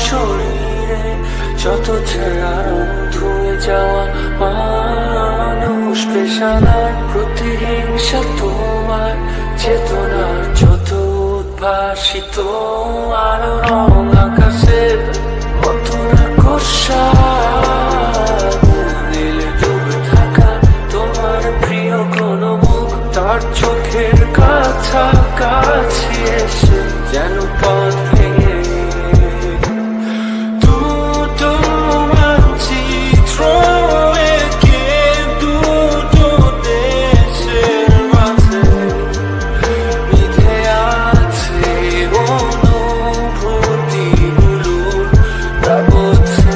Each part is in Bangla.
শরীরে যত ছেঁড়া রং ধুয়ে যাওয়া মানুষ পেশাদার প্রতিহিংসা তোমার চেতনার যত উদ্ভাসিত আলো রং আকাশের কত না কষা নীলে ডুবে থাকা তোমার প্রিয় কোনো মুখ তার চোখের কাছাকাছি এসে যেন পথ ভেঙে দুটো মানচিত্র এঁকে দুটো দেশের মাঝে বিধে আছে অনুভূতিগুলোর তাবৎসে।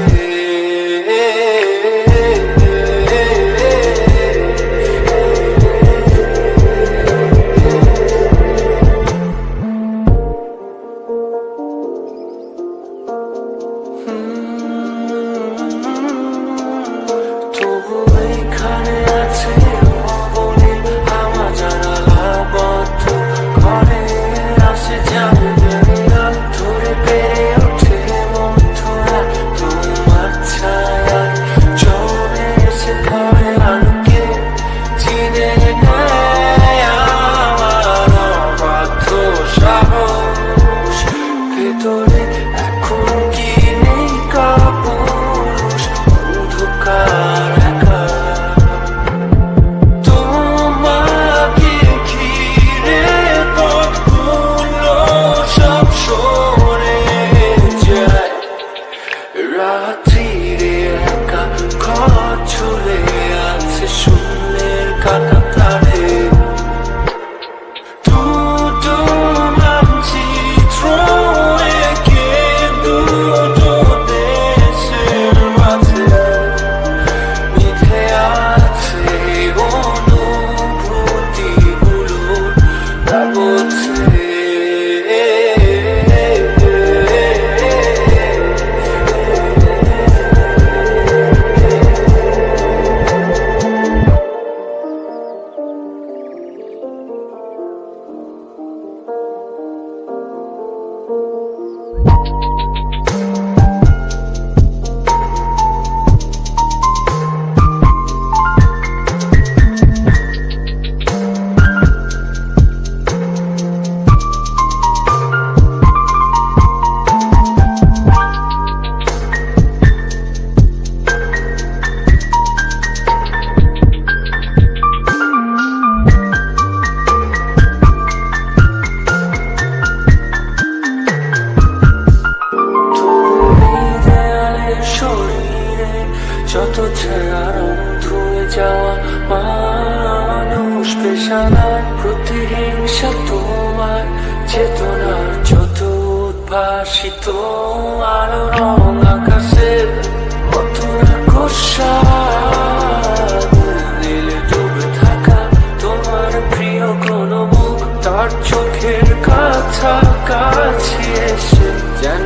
তবু এখানে আছে অবনীল আমার জানালা বদ্ধ ঘরে আসে জানলা ধরে পেরে ওঠে মন্থরা তোমার ছায়ায় চলে এসে ঘরে আলোকে চিনে নেয় আমার অবাধ্য সাহস ভেতরে এখন কি নেই কাপুরুষ অন্ধকার একা তোমাকে ঘিরে পথগুলো সব সরে যায় রাত্রিরে একা ঘর ঝুলে আছে শূন্যের কাটা তারে দুটো মানচিত্র এঁকে দুটো দেশের মাঝে বিধে আছে অনুভূতিগুলোর তাবৎসে। শরীরে যত ছেঁড়া রং ধুয়ে যাওয়া মানুষ পেশাদার প্রতিহিংসা তোমার চেতনার যত উদ্ভাসিত আলো রং আকাশের কত না কষা নীলে ডুবে থাকা তোমার প্রিয় কোনো মুখ তার চোখের কাছাকাছি এসে যেন